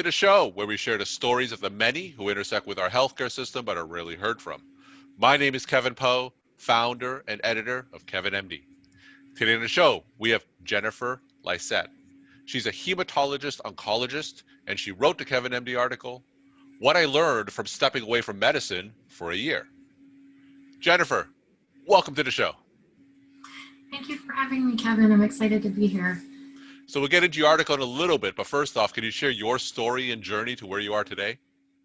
to the show where we share the stories of the many who intersect with our healthcare system but are rarely heard from. My name is Kevin Pho, founder and editor of KevinMD. Today on the show, we have Jennifer Lysette. She's a hematologist oncologist, and she wrote the KevinMD article, What I Learned from Stepping Away from Medicine for a Year. Jennifer, welcome to the show. Thank you for having me, Kevin. I'm excited to be here. So we'll get into your article in a little bit, but first off, can you share your story and journey to where you are today?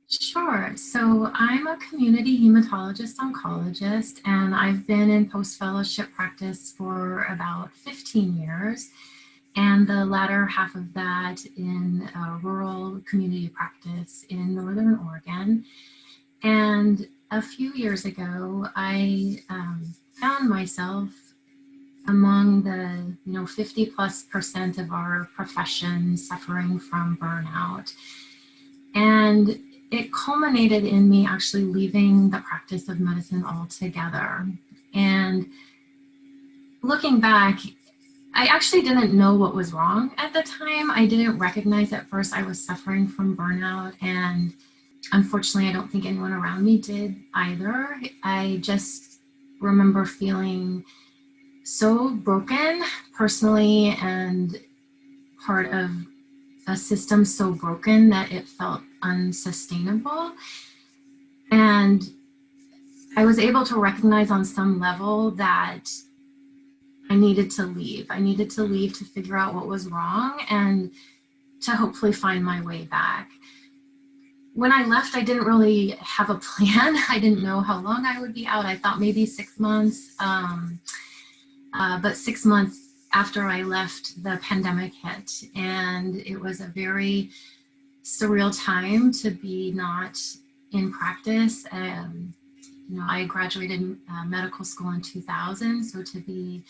Sure. So I'm a community hematologist oncologist, and I've been in post-fellowship practice for about 15 years, and the latter half of that in rural community practice in Northern Oregon. And a few years ago, I found myself among the 50+% of our profession suffering from burnout. And it culminated in me actually leaving the practice of medicine altogether. And looking back, I actually didn't know what was wrong at the time. I didn't recognize at first I was suffering from burnout, and unfortunately I don't think anyone around me did either. I just remember feeling so broken personally and part of a system so broken that it felt unsustainable. And I was able to recognize on some level that I needed to leave. I needed to leave to figure out what was wrong and to hopefully find my way back. When I left, I didn't really have a plan. I didn't know how long I would be out. I thought maybe 6 months. But 6 months after I left, the pandemic hit, and it was a very surreal time to be not in practice. I graduated medical school in 2000, so to be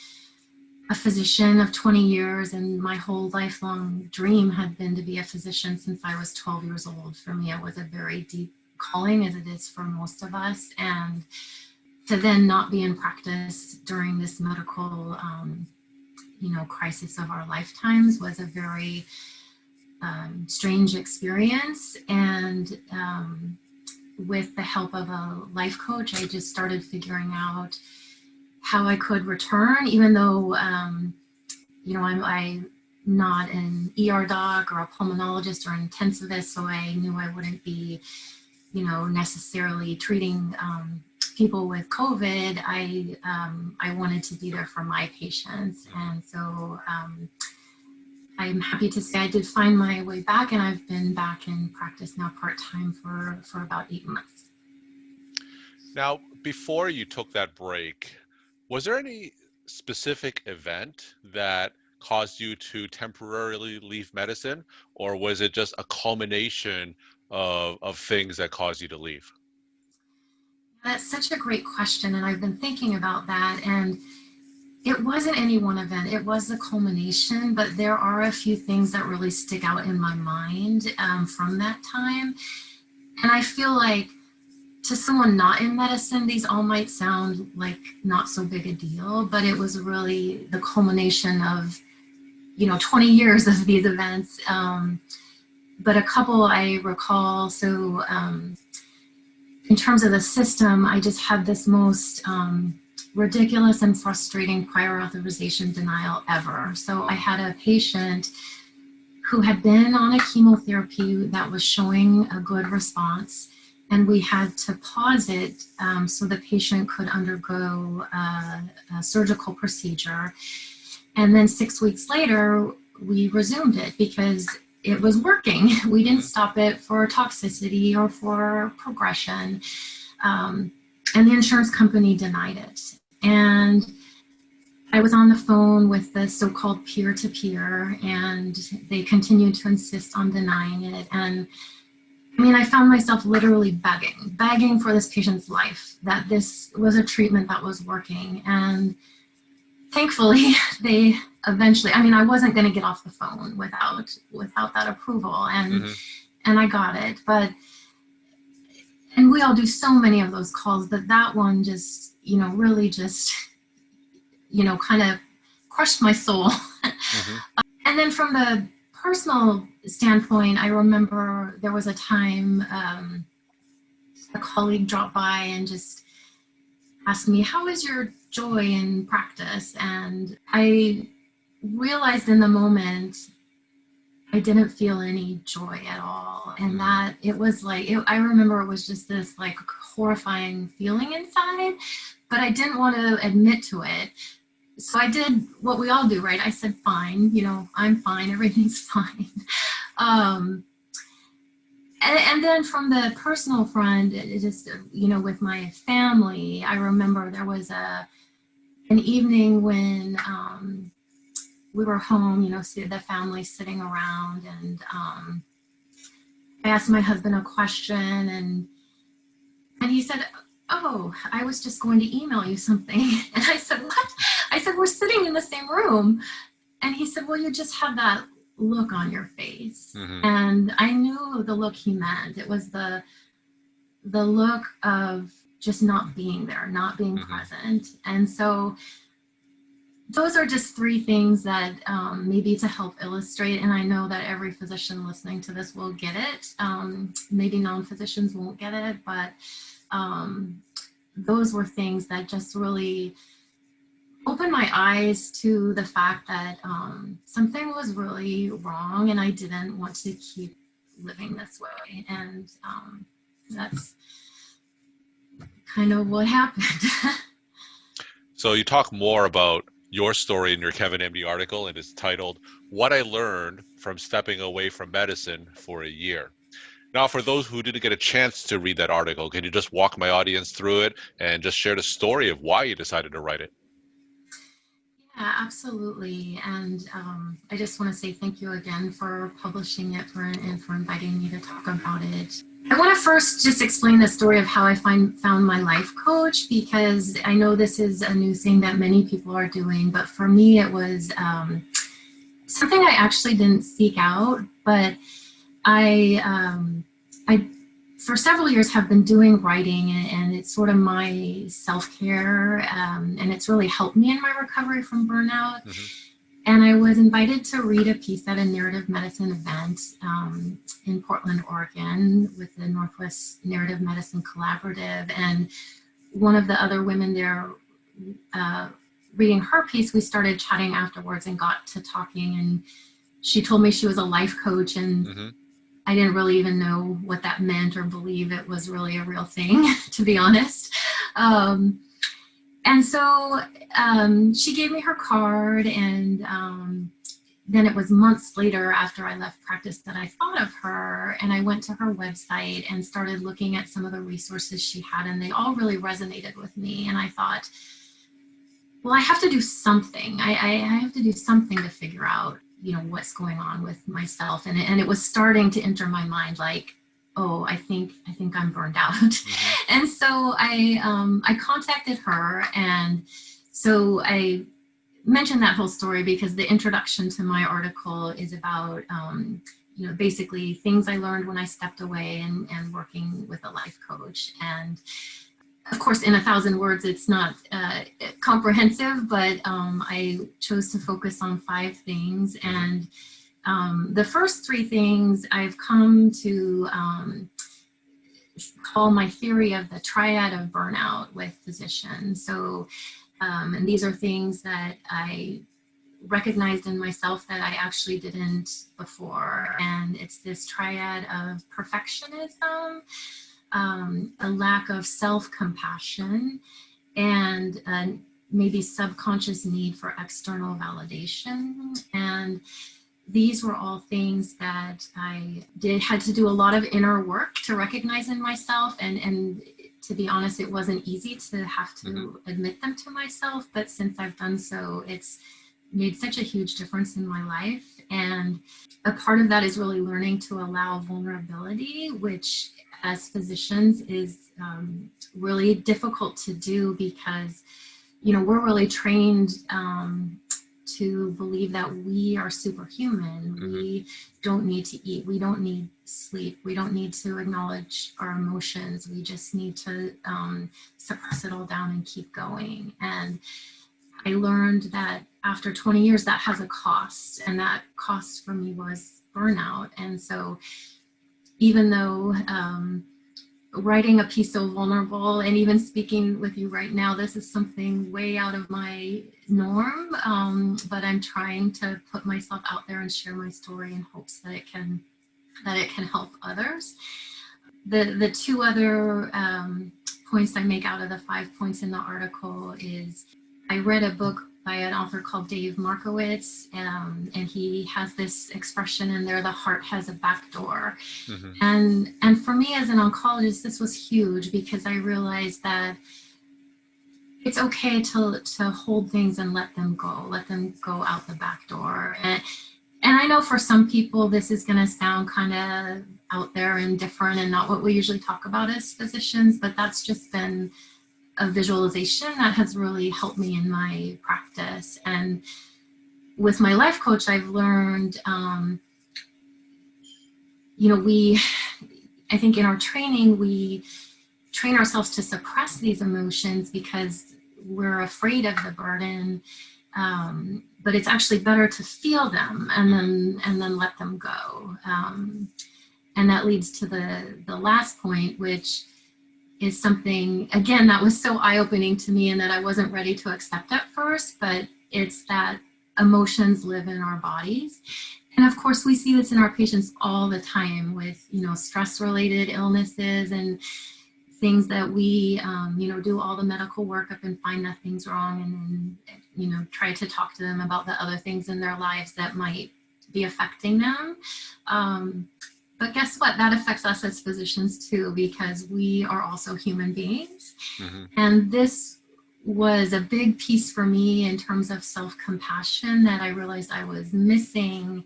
a physician of 20 years, and my whole lifelong dream had been to be a physician since I was 12 years old. For me, it was a very deep calling, as it is for most of us, and to then not be in practice during this medical, crisis of our lifetimes was a very strange experience. And with the help of a life coach, I just started figuring out how I could return, even though, I'm not an ER doc or a pulmonologist or an intensivist, so I knew I wouldn't be, necessarily treating people with COVID. I wanted to be there for my patients. And so I'm happy to say I did find my way back, and I've been back in practice now part-time for about 8 months. Now, before you took that break, was there any specific event that caused you to temporarily leave medicine, or was it just a culmination of things that caused you to leave? That's such a great question, and I've been thinking about that, and it wasn't any one event. It was the culmination, but there are a few things that really stick out in my mind from that time. And I feel like to someone not in medicine, these all might sound like not so big a deal, but it was really the culmination of 20 years of these events. But a couple I recall. So in terms of the system, I just had this most ridiculous and frustrating prior authorization denial ever. So I had a patient who had been on a chemotherapy that was showing a good response, and we had to pause it so the patient could undergo a surgical procedure. And then 6 weeks later, we resumed it because it was working. We didn't stop it for toxicity or for progression. And the insurance company denied it. And I was on the phone with the so-called peer-to-peer, and they continued to insist on denying it. And I found myself literally begging for this patient's life, that this was a treatment that was working. And thankfully, they eventually, I wasn't going to get off the phone without that approval, and I got it. And we all do so many of those calls, but that one just, really just, kind of crushed my soul. And then from the personal standpoint, I remember there was a time a colleague dropped by and just asked me, "How is your joy in practice?" And I realized in the moment I didn't feel any joy at all. And that it was like, I remember it was just this like horrifying feeling inside, but I didn't want to admit to it. So I did what we all do, right? I said, fine, I'm fine, everything's fine. Um, and then from the personal front, it just, with my family, I remember there was an evening when we were home, the family sitting around, and I asked my husband a question, and he said, "Oh, I was just going to email you something." And I said, "What?" I said, "We're sitting in the same room." And he said, "Well, you just had that look on your face." Mm-hmm. And I knew the look he meant. It was the look of just not being there, not being present. And so those are just three things that maybe to help illustrate, and I know that every physician listening to this will get it. Maybe non-physicians won't get it, but those were things that just really opened my eyes to the fact that something was really wrong and I didn't want to keep living this way. And that's kind of what happened. So you talk more about your story in your Kevin MD article, and it's titled, "What I Learned from Stepping Away from Medicine for a Year." Now, for those who didn't get a chance to read that article, can you just walk my audience through it and just share the story of why you decided to write it? Yeah, absolutely. And I just want to say thank you again for publishing it and for inviting me to talk about it. I want to first just explain the story of how I found my life coach, because I know this is a new thing that many people are doing, but for me it was something I actually didn't seek out, but I for several years have been doing writing, and it's sort of my self-care, and it's really helped me in my recovery from burnout. And I was invited to read a piece at a narrative medicine event in Portland, Oregon, with the Northwest Narrative Medicine Collaborative. And one of the other women there, reading her piece, we started chatting afterwards and got to talking. And she told me she was a life coach, and I didn't really even know what that meant or believe it was really a real thing, to be honest. And so she gave me her card, and then it was months later after I left practice that I thought of her, and I went to her website and started looking at some of the resources she had, and they all really resonated with me. And I thought, well, I have to do something. I have to do something to figure out, what's going on with myself. And it was starting to enter my mind like, oh, I think I'm burned out. And so I contacted her. And so I mentioned that whole story because the introduction to my article is about, basically things I learned when I stepped away and working with a life coach. And of course, in 1,000 words, it's not comprehensive, but I chose to focus on 5 things. And the first 3 things I've come to call my theory of the triad of burnout with physicians. So, and these are things that I recognized in myself that I actually didn't before. And it's this triad of perfectionism, a lack of self-compassion, and maybe subconscious need for external validation. And these were all things that I had to do a lot of inner work to recognize in myself. And to be honest, it wasn't easy to have to admit them to myself. But since I've done so, it's made such a huge difference in my life. And a part of that is really learning to allow vulnerability, which as physicians is really difficult to do because, we're really trained to believe that we are superhuman. We don't need to eat. We don't need sleep. We don't need to acknowledge our emotions. We just need to suppress it all down and keep going. And I learned that after 20 years, that has a cost, and that cost for me was burnout. And so even though writing a piece so vulnerable and even speaking with you right now, this is something way out of my norm, but I'm trying to put myself out there and share my story in hopes that it can help others. The two other points I make out of the 5 points in the article is I read a book by an author called Dave Markowitz, and he has this expression in there: the heart has a back door. Mm-hmm. And for me as an oncologist, this was huge, because I realized that it's okay to hold things and let them go out the back door. And I know for some people this is going to sound kind of out there and different and not what we usually talk about as physicians, but that's just been a visualization that has really helped me in my practice. And with my life coach, I've learned, I think in our training, we train ourselves to suppress these emotions because we're afraid of the burden. But it's actually better to feel them and then let them go. And that leads to the last point, which is something, again, that was so eye-opening to me and that I wasn't ready to accept at first, but it's that emotions live in our bodies. And of course, we see this in our patients all the time with, stress-related illnesses and things that we, do all the medical workup and find nothing's wrong, and then, try to talk to them about the other things in their lives that might be affecting them. But guess what? That affects us as physicians too, because we are also human beings. Mm-hmm. And this was a big piece for me in terms of self-compassion, that I realized I was missing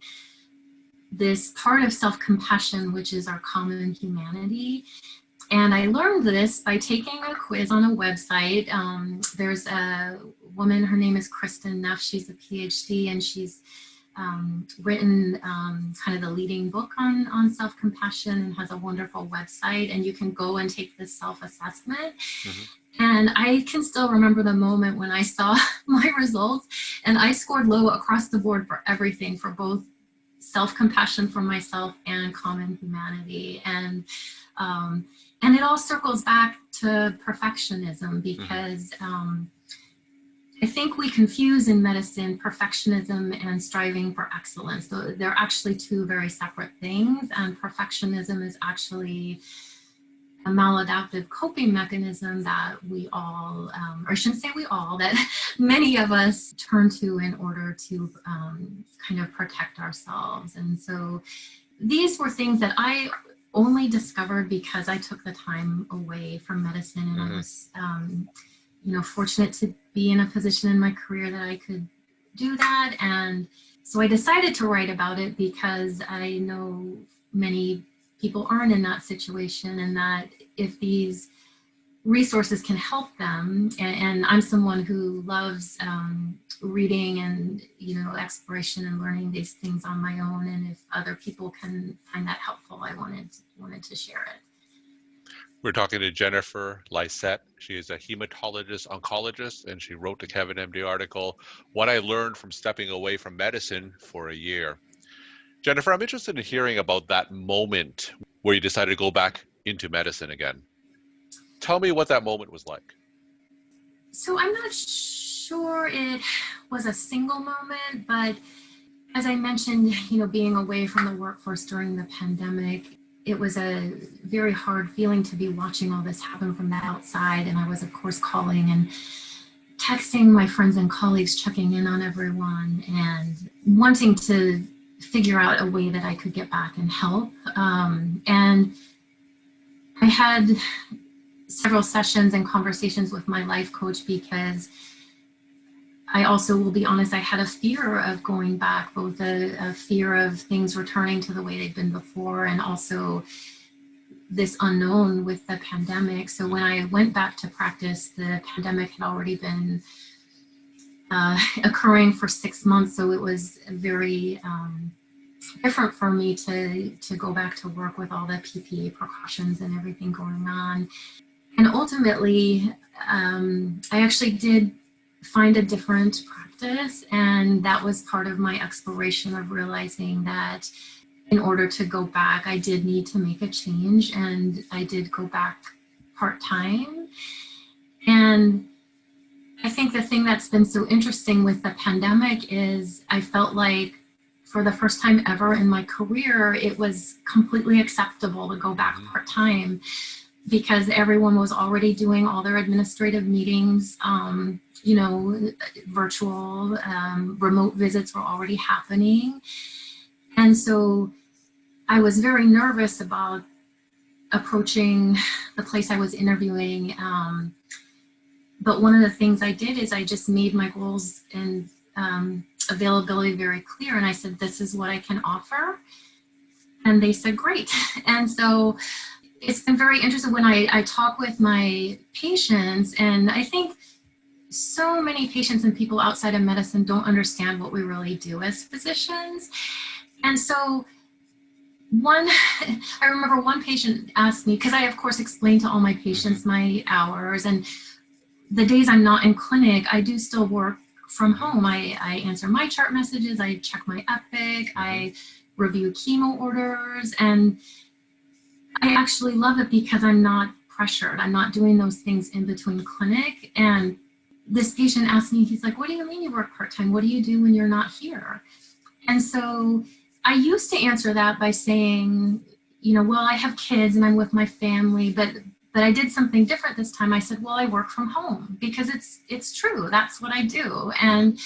this part of self-compassion, which is our common humanity. And I learned this by taking a quiz on a website. There's a woman, her name is Kristen Neff. She's a PhD, and she's written kind of the leading book on self-compassion, and has a wonderful website, and you can go and take this self-assessment. Mm-hmm. And I can still remember the moment when I saw my results, and I scored low across the board for everything, for both self-compassion for myself and common humanity. And it all circles back to perfectionism, because I think we confuse in medicine perfectionism and striving for excellence. So they're actually two very separate things, and perfectionism is actually a maladaptive coping mechanism that we all, or I shouldn't say we all, that many of us turn to in order to kind of protect ourselves. And so these were things that I only discovered because I took the time away from medicine, and I was fortunate to be in a position in my career that I could do that. And so I decided to write about it because I know many people aren't in that situation, and that if these resources can help them, and I'm someone who loves reading and exploration and learning these things on my own, and if other people can find that helpful, I wanted to share it. We're talking to Jennifer Lysette. She is a hematologist oncologist, and she wrote the KevinMD article, What I Learned from Stepping Away from Medicine for a Year. Jennifer, I'm interested in hearing about that moment where you decided to go back into medicine again. Tell me what that moment was like. So I'm not sure it was a single moment, but as I mentioned, being away from the workforce during the pandemic, it was a very hard feeling to be watching all this happen from the outside. And I was, of course, calling and texting my friends and colleagues, checking in on everyone, and wanting to figure out a way that I could get back and help. And I had several sessions and conversations with my life coach, because I also will be honest, I had a fear of going back, both a fear of things returning to the way they've been before, and also this unknown with the pandemic. So when I went back to practice, the pandemic had already been occurring for 6 months. So it was very different for me to go back to work with all the PPE precautions and everything going on. And ultimately, I actually did find a different practice. And that was part of my exploration of realizing that in order to go back, I did need to make a change, and I did go back part-time. And I think the thing that's been so interesting with the pandemic is I felt like for the first time ever in my career, it was completely acceptable to go back part-time because everyone was already doing all their administrative meetings, virtual, remote visits were already happening. And so I was very nervous about approaching the place I was interviewing. But one of the things I did is I just made my goals and availability very clear. And I said, this is what I can offer. And they said, great. And so it's been very interesting when I talk with my patients, and I think so many patients and people outside of medicine don't understand what we really do as physicians. And so I remember one patient asked me, because I of course explained to all my patients my hours, and the days I'm not in clinic, I do still work from home. I answer my chart messages, I check my Epic, I review chemo orders, and I actually love it because I'm not pressured. I'm not doing those things in between clinic. And this patient asked me, he's like, what do you mean you work part-time? What do you do when you're not here? And so I used to answer that by saying, well, I have kids and I'm with my family, but I did something different this time. I said, well, I work from home because it's true. That's what I do. And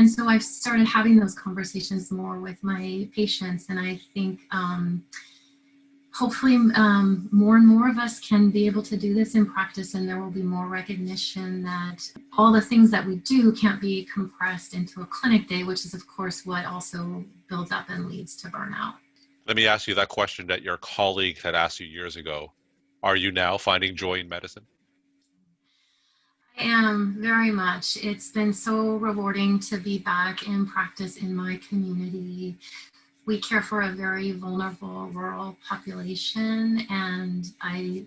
so I've started having those conversations more with my patients. And I think hopefully more and more of us can be able to do this in practice, and there will be more recognition that all the things that we do can't be compressed into a clinic day, which is of course what also builds up and leads to burnout. Let me ask you that question that your colleague had asked you years ago. Are you now finding joy in medicine? I am, very much. It's been so rewarding to be back in practice in my community. We care for a very vulnerable rural population, and I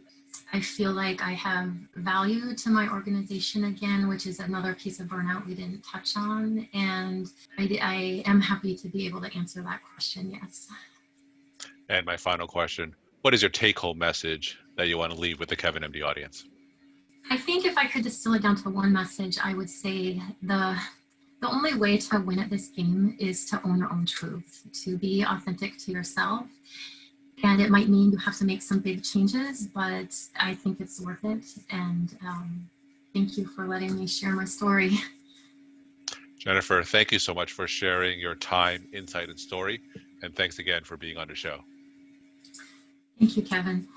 feel like I have value to my organization again, which is another piece of burnout we didn't touch on. And I am happy to be able to answer that question, yes. And my final question, what is your take-home message that you want to leave with the Kevin MD audience? I think if I could distill it down to one message, I would say the only way to win at this game is to own your own truth, to be authentic to yourself. And it might mean you have to make some big changes, but I think it's worth it. And thank you for letting me share my story. Jennifer, thank you so much for sharing your time, insight, and story. And thanks again for being on the show. Thank you, Kevin.